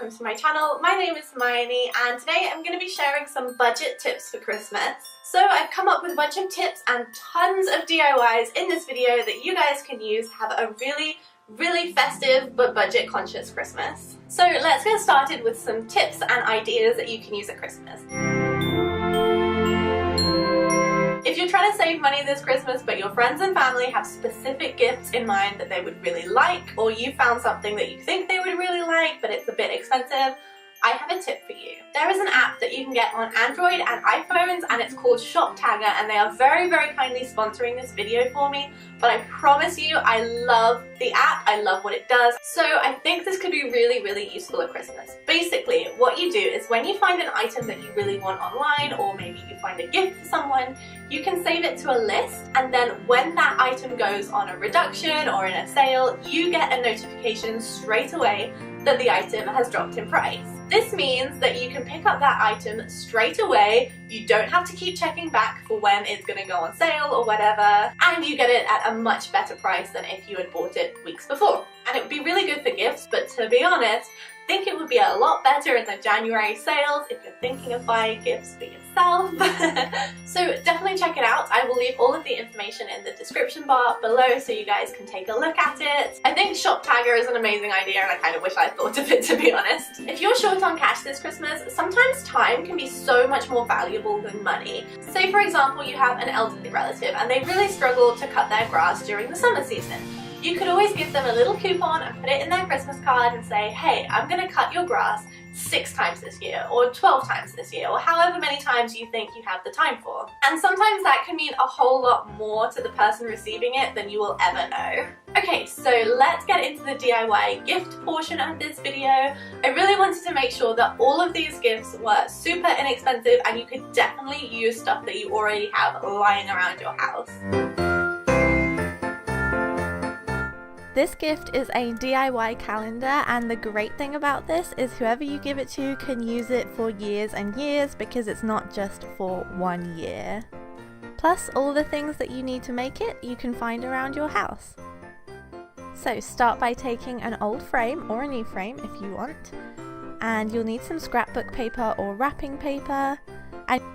welcome to my channel. My name is Hermione and today I'm going to be sharing some budget tips for Christmas. So I've come up with a bunch of tips and tons of DIYs in this video that you guys can use to have a really festive but budget conscious Christmas. So let's get started with some tips and ideas that you can use at Christmas. If you're trying to save money this Christmas but your friends and family have specific gifts in mind that they would really like, or you found something that you think they would really like but it's a bit expensive, I have a tip for you. There is an app that you can get on Android and iPhones and it's called Shop Tagger, and they are very kindly sponsoring this video for me, but I promise you I love the app, I love what it does, so I think this could be really useful at Christmas. Basically, what you do is when you find an item that you really want online, or maybe you find a gift for someone, you can save it to a list, and then when that item goes on a reduction or in a sale, you get a notification straight away that the item has dropped in price. This means that you can pick up that item straight away, you don't have to keep checking back for when it's going to go on sale or whatever, and you get it at a much better price than if you had bought it weeks before. And it would be really good for gifts, but to be honest, I think it would be a lot better in the January sales if you're thinking of buying gifts for yourself. So definitely check it out. I will leave all of the information in the description bar below so you guys can take a look at it. I think Shop Tagger is an amazing idea and I kind of wish I thought of it, to be honest. If you're short on cash this Christmas, sometimes time can be so much more valuable than money. Say for example you have an elderly relative and they really struggle to cut their grass during the summer season. You could always give them a little coupon and put it in their Christmas card and say, hey, I'm going to cut your grass 6 times this year, or 12 times this year, or however many times you think you have the time for. And sometimes that can mean a whole lot more to the person receiving it than you will ever know. Okay, so let's get into the DIY gift portion of this video. I really wanted to make sure that all of these gifts were super inexpensive and you could definitely use stuff that you already have lying around your house. This gift is a DIY calendar, and the great thing about this is whoever you give it to can use it for years and years because it's not just for 1 year. Plus, all the things that you need to make it you can find around your house. So start by taking an old frame or a new frame if you want, and you'll need some scrapbook paper or wrapping paper,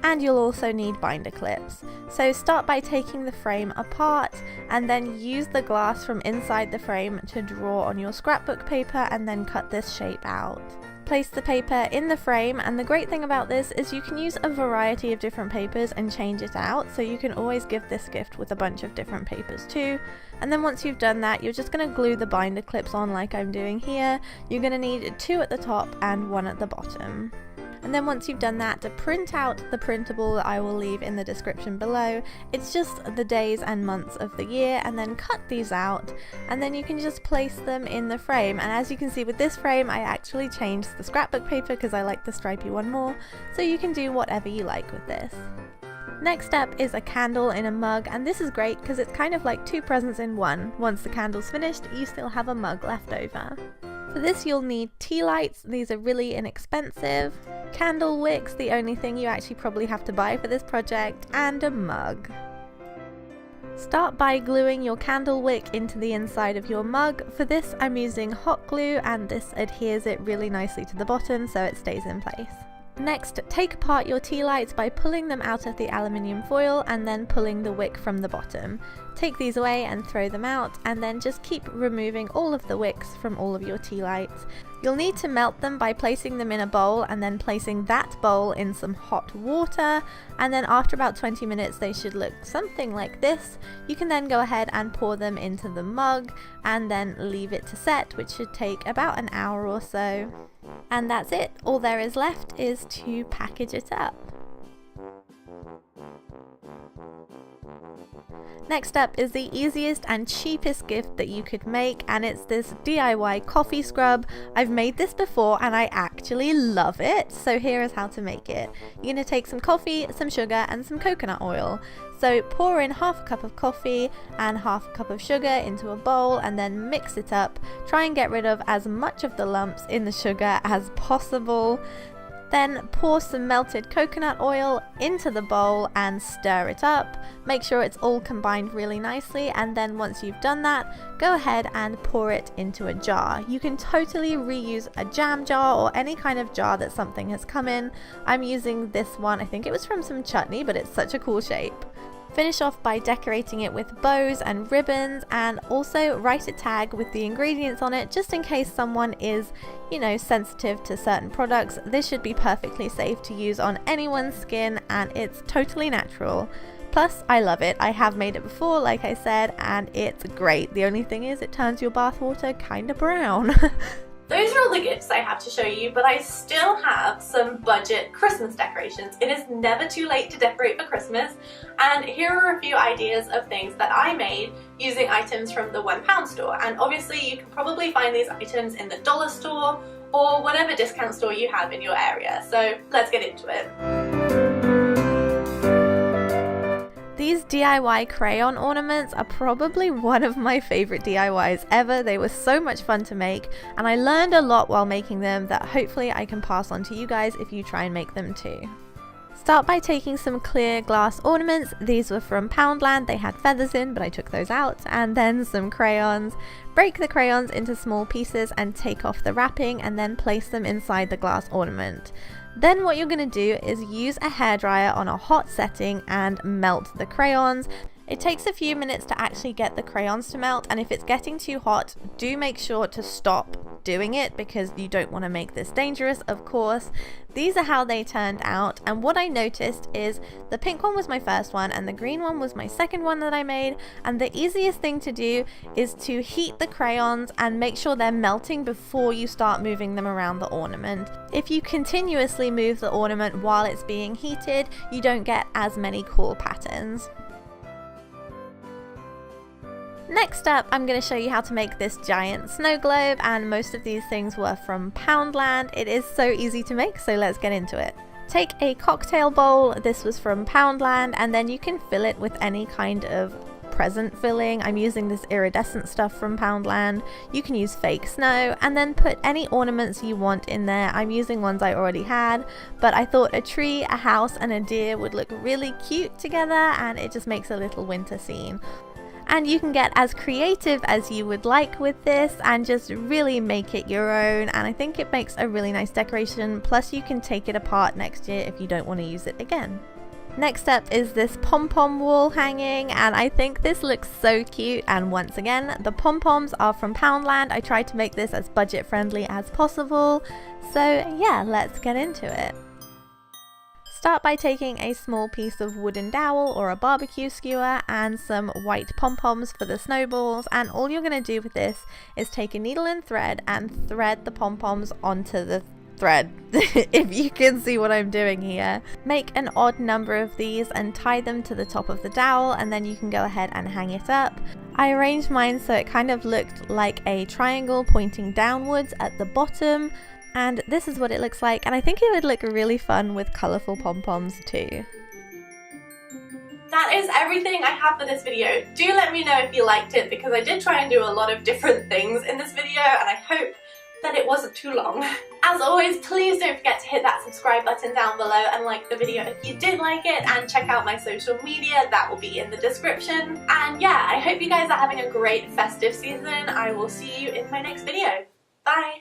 and you'll also need binder clips. So start by taking the frame apart and then use the glass from inside the frame to draw on your scrapbook paper and then cut this shape out. Place the paper in the frame, and the great thing about this is you can use a variety of different papers and change it out, so you can always give this gift with a bunch of different papers too. And then once you've done that, you're just going to glue the binder clips on like I'm doing here. You're going to need 2 at the top and 1 at the bottom. And then once you've done that, to print out the printable that I will leave in the description below, it's just the days and months of the year, and then cut these out, and then you can just place them in the frame. And as you can see with this frame, I actually changed the scrapbook paper because I like the stripy one more, so you can do whatever you like with this. Next up is a candle in a mug, and this is great because it's kind of like 2 presents in one. Once the candle's finished, you still have a mug left over. For this you'll need tea lights, these are really inexpensive, candle wicks, the only thing you actually probably have to buy for this project, and a mug. Start by gluing your candle wick into the inside of your mug. For this I'm using hot glue, and this adheres it really nicely to the bottom so it stays in place. Next, take apart your tea lights by pulling them out of the aluminium foil and then pulling the wick from the bottom. Take these away and throw them out, and then just keep removing all of the wicks from all of your tea lights. You'll need to melt them by placing them in a bowl and then placing that bowl in some hot water, and then after about 20 minutes they should look something like this. You can then go ahead and pour them into the mug and then leave it to set, which should take about an hour or so. And that's it. All there is left is to package it up. Next up is the easiest and cheapest gift that you could make, and it's this DIY coffee scrub. I've made this before and I actually love it, so here is how to make it. You're going to take some coffee, some sugar and some coconut oil. So pour in half a cup of coffee and half a cup of sugar into a bowl and then mix it up. Try and get rid of as much of the lumps in the sugar as possible. Then pour some melted coconut oil into the bowl and stir it up. Make sure it's all combined really nicely, and then once you've done that, go ahead and pour it into a jar. You can totally reuse a jam jar or any kind of jar that something has come in. I'm using this one, I think it was from some chutney, but it's such a cool shape. Finish off by decorating it with bows and ribbons, and also write a tag with the ingredients on it just in case someone is, sensitive to certain products. This should be perfectly safe to use on anyone's skin, and it's totally natural. Plus, I love it. I have made it before, like I said, and it's great. The only thing is it turns your bathwater kind of brown. Those are all the gifts I have to show you, but I still have some budget Christmas decorations. It is never too late to decorate for Christmas, and here are a few ideas of things that I made using items from the £1 store. And obviously you can probably find these items in the dollar store or whatever discount store you have in your area. So let's get into it. These DIY crayon ornaments are probably one of my favorite DIYs ever. They were so much fun to make, and I learned a lot while making them that hopefully I can pass on to you guys if you try and make them too. Start by taking some clear glass ornaments. These were from Poundland. They had feathers in, but I took those out. And then some crayons. Break the crayons into small pieces and take off the wrapping, and then place them inside the glass ornament. Then what you're going to do is use a hairdryer on a hot setting and melt the crayons. It takes a few minutes to actually get the crayons to melt, and if it's getting too hot, do make sure to stop doing it because you don't want to make this dangerous, of course. These are how they turned out, and what I noticed is the pink one was my first one and the green one was my second one that I made, and the easiest thing to do is to heat the crayons and make sure they're melting before you start moving them around the ornament. If you continuously move the ornament while it's being heated, you don't get as many cool patterns. Next up, I'm going to show you how to make this giant snow globe, and most of these things were from Poundland. It is so easy to make, so let's get into it. Take a cocktail bowl, this was from Poundland, and then you can fill it with any kind of present filling. I'm using this iridescent stuff from Poundland. You can use fake snow, and then put any ornaments you want in there. I'm using ones I already had, but I thought a tree, a house, and a deer would look really cute together, and it just makes a little winter scene. And you can get as creative as you would like with this and just really make it your own, and I think it makes a really nice decoration, plus you can take it apart next year if you don't want to use it again. Next up is this pom-pom wall hanging, and I think this looks so cute, and once again the pom-poms are from Poundland. I tried to make this as budget friendly as possible, so yeah, let's get into it. Start by taking a small piece of wooden dowel or a barbecue skewer and some white pom-poms for the snowballs, and all you're going to do with this is take a needle and thread and thread the pom-poms onto the thread, if you can see what I'm doing here. Make an odd number of these and tie them to the top of the dowel, and then you can go ahead and hang it up. I arranged mine so it kind of looked like a triangle pointing downwards at the bottom, and this is what it looks like, and I think it would look really fun with colourful pom-poms too. That is everything I have for this video. Do let me know if you liked it, because I did try and do a lot of different things in this video, and I hope that it wasn't too long. As always, please don't forget to hit that subscribe button down below and like the video if you did like it, and check out my social media, that will be in the description. And yeah, I hope you guys are having a great festive season. I will see you in my next video. Bye!